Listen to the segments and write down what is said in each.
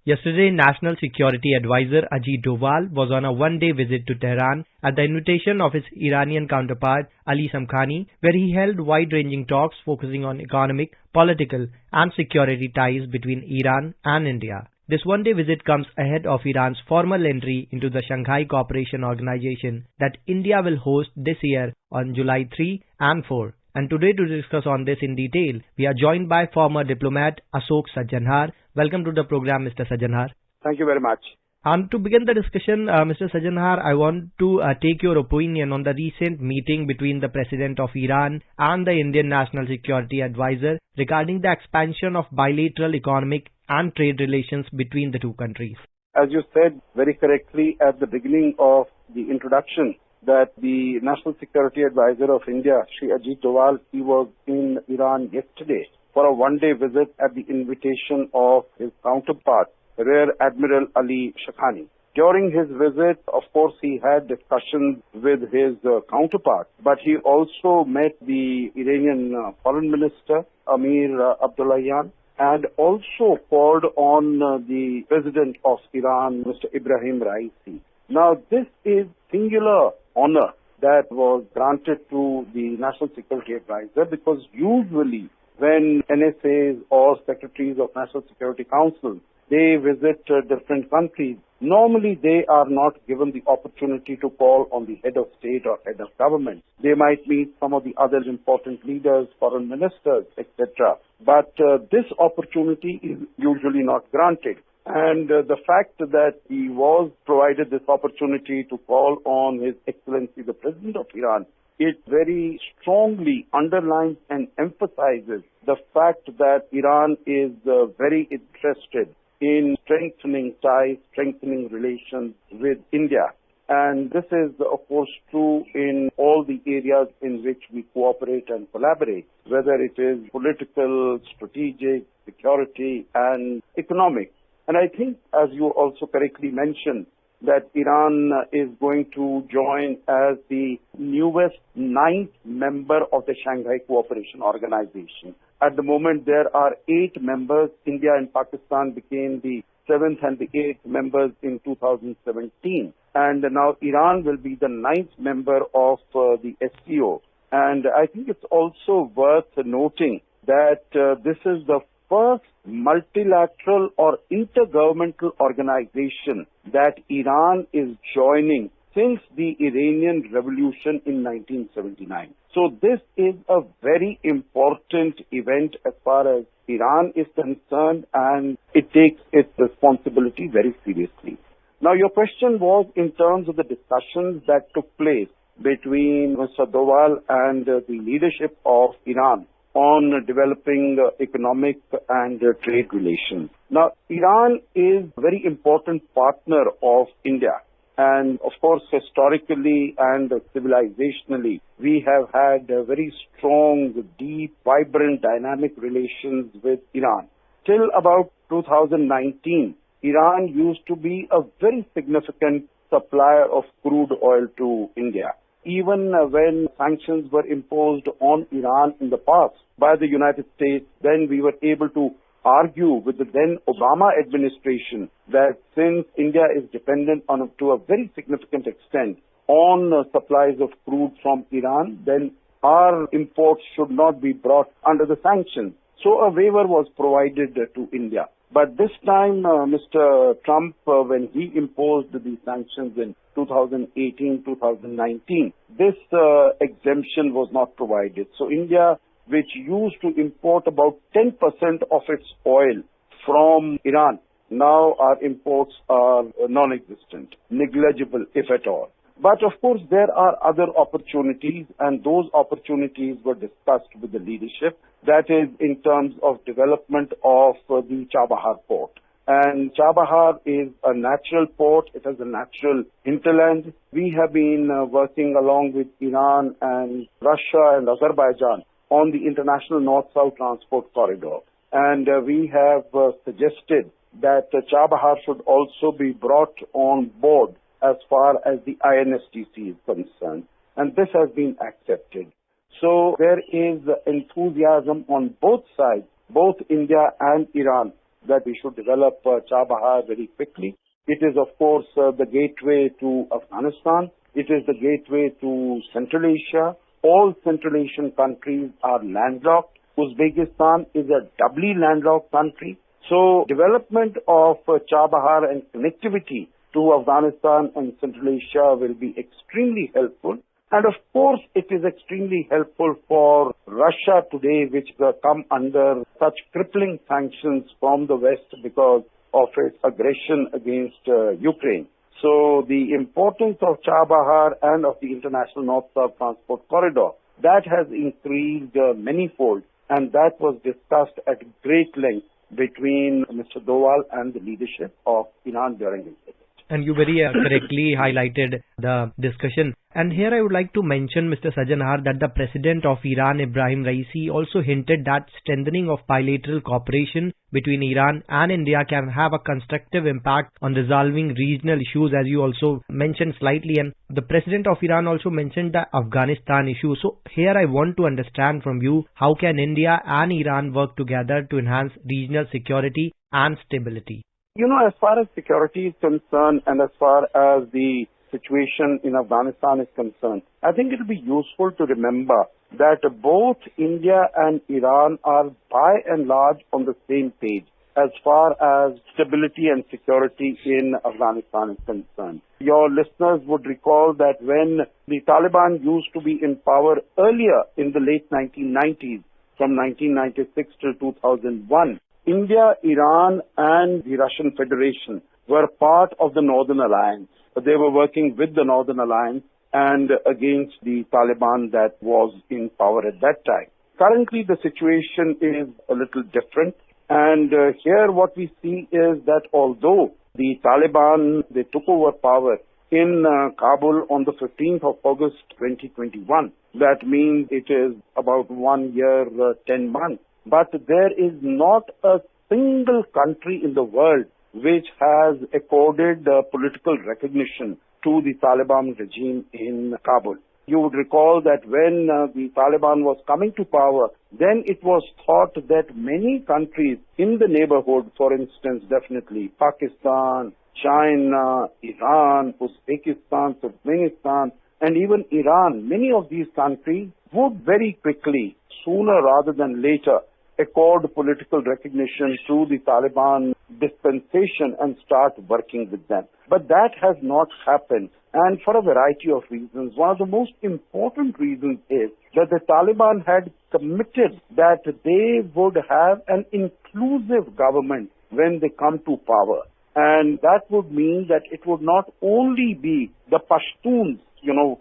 Yesterday, National Security Advisor Ajit Doval was on a one-day visit to Tehran at the invitation of his Iranian counterpart Ali Samkhani, where he held wide-ranging talks focusing on economic, political and security ties between Iran and India. This one-day visit comes ahead of Iran's formal entry into the Shanghai Cooperation Organization that India will host this year on July 3 and 4. And today to discuss on this in detail, we are joined by former diplomat Ashok Sajjanhar. Welcome to the program, Mr. Sajjanhar. Thank you very much. And to begin the discussion, Mr. Sajjanhar, I want to take your opinion on the recent meeting between the President of Iran and the Indian National Security Advisor regarding the expansion of bilateral economic and trade relations between the two countries. As you said very correctly at the beginning of the introduction, that the National Security Advisor of India, Shri Ajit Doval, he was in Iran yesterday for a one-day visit at the invitation of his counterpart, Rear Admiral Ali Samkhani. During his visit, of course, he had discussions with his counterpart, but he also met the Iranian Foreign Minister, Amir Abdullahian, and also called on the President of Iran, Mr. Ibrahim Raisi. Now, this is singular honor that was granted to the National Security Advisor, because usually when NSAs or Secretaries of National Security Council, they visit different countries, normally they are not given the opportunity to call on the head of state or head of government. They might meet some of the other important leaders, foreign ministers, etc. But this opportunity is usually not granted. And the fact that he was provided this opportunity to call on His Excellency the President of Iran, it very strongly underlines and emphasizes the fact that Iran is very interested in strengthening ties, strengthening relations with India. And this is, of course, true in all the areas in which we cooperate and collaborate, whether it is political, strategic, security, and economic. And I think, as you also correctly mentioned, that Iran is going to join as the newest 9th member of the Shanghai Cooperation Organization. At the moment, there are 8 members. India and Pakistan became the 7th and the 8th members in 2017. And now Iran will be the 9th member of the SCO. And I think it's also worth noting that this is the first multilateral or intergovernmental organization that Iran is joining since the Iranian Revolution in 1979. So this is a very important event as far as Iran is concerned, and it takes its responsibility very seriously. Now, your question was in terms of the discussions that took place between Mr. Doval and the leadership of Iran on developing economic and trade relations. Now, Iran is a very important partner of India. And of course, historically and civilizationally, we have had very strong, deep, vibrant, dynamic relations with Iran. Till about 2019, Iran used to be a very significant supplier of crude oil to India. Even when sanctions were imposed on Iran in the past by the United States, then we were able to argue with the then Obama administration that since India is dependent to a very significant extent on supplies of crude from Iran, then our imports should not be brought under the sanctions. So a waiver was provided to India. But this time, Mr. Trump, when he imposed the sanctions in 2018-2019, this exemption was not provided. So India, which used to import about 10% of its oil from Iran, now our imports are non-existent, negligible if at all. But of course, there are other opportunities, and those opportunities were discussed with the leadership. That is in terms of development of the Chabahar port. And Chabahar is a natural port. It has a natural hinterland. We have been working along with Iran and Russia and Azerbaijan on the international north-south transport corridor. And we have suggested that Chabahar should also be brought on board as far as the INSTC is concerned. And this has been accepted. So there is enthusiasm on both sides, both India and Iran, that we should develop Chabahar very quickly. It is, of course, the gateway to Afghanistan. It is the gateway to Central Asia. All Central Asian countries are landlocked. Uzbekistan is a doubly landlocked country. So development of Chabahar and connectivity to Afghanistan and Central Asia will be extremely helpful. And of course, it is extremely helpful for Russia today, which come under such crippling sanctions from the West because of its aggression against Ukraine. So the importance of Chabahar and of the International North-South Transport Corridor, that has increased manyfold, and that was discussed at great length between Mr. Doval and the leadership of Iran during his visit. And you very correctly highlighted the discussion. And here I would like to mention, Mr. Sajjanhar, that the President of Iran, Ibrahim Raisi, also hinted that strengthening of bilateral cooperation between Iran and India can have a constructive impact on resolving regional issues, as you also mentioned slightly. And the President of Iran also mentioned the Afghanistan issue. So here I want to understand from you, how can India and Iran work together to enhance regional security and stability? You know, as far as security is concerned and as far as the situation in Afghanistan is concerned, I think it will be useful to remember that both India and Iran are by and large on the same page as far as stability and security in Afghanistan is concerned. Your listeners would recall that when the Taliban used to be in power earlier in the late 1990s, from 1996 till 2001, India, Iran and the Russian Federation were part of the Northern Alliance. They were working with the Northern Alliance and against the Taliban that was in power at that time. Currently, the situation is a little different. And here what we see is that although the Taliban, they took over power in Kabul on the 15th of August 2021, that means it is about 1 year, 10 months. But there is not a single country in the world which has accorded political recognition to the Taliban regime in Kabul. You would recall that when the Taliban was coming to power, then it was thought that many countries in the neighborhood, for instance, definitely Pakistan, China, Iran, Uzbekistan, Turkmenistan, and even Iran, many of these countries would very quickly, sooner rather than later, accord political recognition to the Taliban dispensation and start working with them. But that has not happened, and for a variety of reasons. One of the most important reasons is that the Taliban had committed that they would have an inclusive government when they come to power. And that would mean that it would not only be the Pashtuns,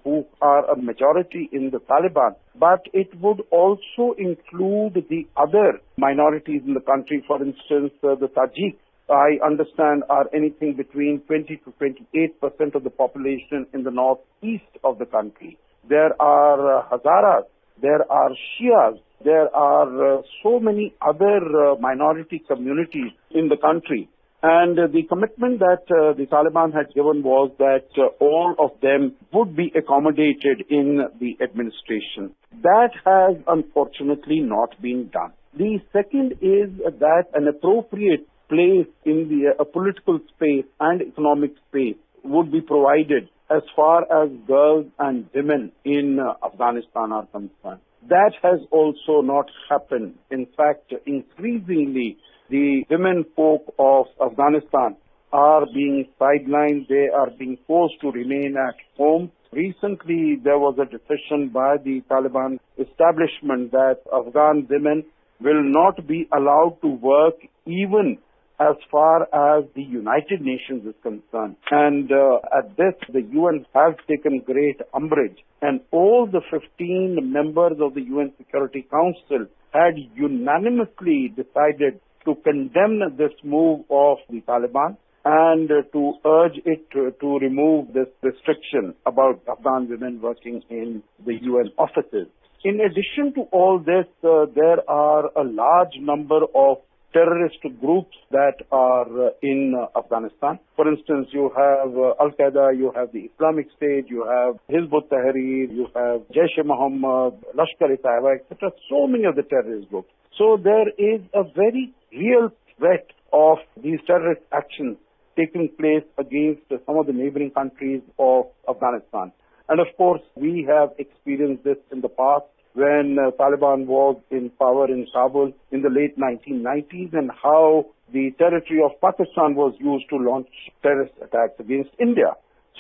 who are a majority in the Taliban, but it would also include the other minorities in the country. For instance, the Tajiks, I understand, are anything between 20 to 28% of the population in the northeast of the country. There are Hazaras, there are Shias, there are so many other minority communities in the country. And the commitment that the Taliban had given was that all of them would be accommodated in the administration. That has unfortunately not been done. The second is that an appropriate place in the political space and economic space would be provided as far as girls and women in Afghanistan are concerned. That has also not happened. In fact, increasingly, the women folk of Afghanistan are being sidelined. They are being forced to remain at home. Recently, there was a decision by the Taliban establishment that Afghan women will not be allowed to work even as far as the United Nations is concerned. And at this, the UN has taken great umbrage. And all the 15 members of the UN Security Council had unanimously decided to condemn this move of the Taliban and to urge it to remove this restriction about Afghan women working in the UN offices. In addition to all this, there are a large number of terrorist groups that are in Afghanistan. For instance, you have Al-Qaeda, you have the Islamic State, you have Hizb ut-Tahrir, you have Jaish-e-Mohammed, Lashkar-e-Taiba, etc. So many of the terrorist groups. So there is a very real threat of these terrorist actions taking place against some of the neighboring countries of Afghanistan. And of course, we have experienced this in the past when Taliban was in power in Kabul in the late 1990s, and how the territory of Pakistan was used to launch terrorist attacks against India.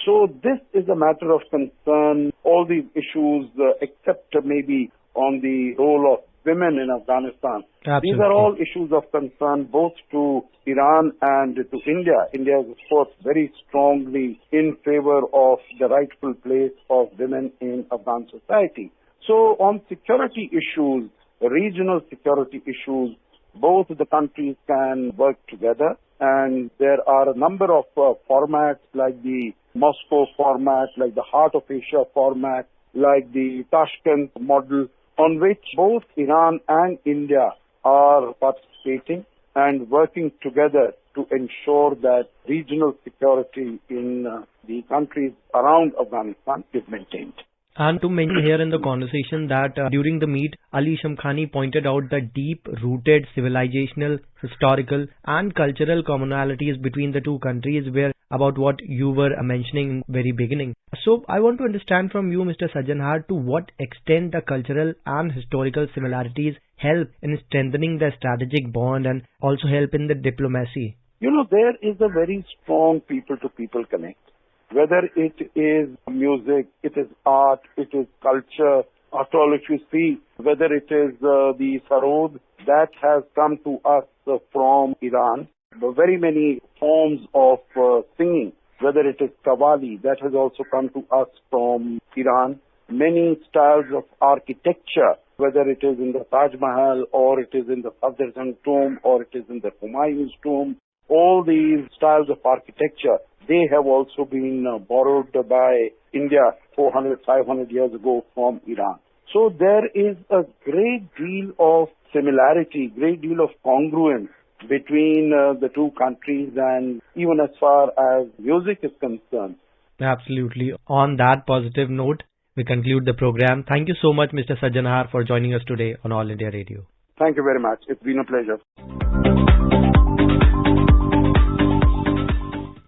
So this is a matter of concern. All these issues, except maybe on the role of women in Afghanistan. Absolutely. These are all issues of concern both to Iran and to India. India is, of course, very strongly in favor of the rightful place of women in Afghan society. So on security issues, regional security issues, both the countries can work together, and there are a number of formats like the Moscow format, like the Heart of Asia format, like the Tashkent model, on which both Iran and India are participating and working together to ensure that regional security in the countries around Afghanistan is maintained. And to mention here in the conversation that during the meet, Ali Shamkhani pointed out the deep-rooted civilizational, historical and cultural commonalities between the two countries, where about what you were mentioning in the very beginning. So I want to understand from you, Mr. Sajjanhar, to what extent the cultural and historical similarities help in strengthening the strategic bond and also help in the diplomacy. You know, there is a very strong people-to-people connect. Whether it is music, it is art, it is culture. After all, if you see, whether it is the sarod that has come to us from Iran, very many forms of singing, whether it is qawwali, that has also come to us from Iran. Many styles of architecture, whether it is in the Taj Mahal or it is in the Sajjanhar tomb or it is in the Humayun's tomb, all these styles of architecture, they have also been borrowed by India 400, 500 years ago from Iran. So there is a great deal of similarity, great deal of congruence between the two countries, and even as far as music is concerned. Absolutely. On that positive note, we conclude the program. Thank you so much, Mr. Sajjanhar, for joining us today on All India Radio. Thank you very much. It's been a pleasure.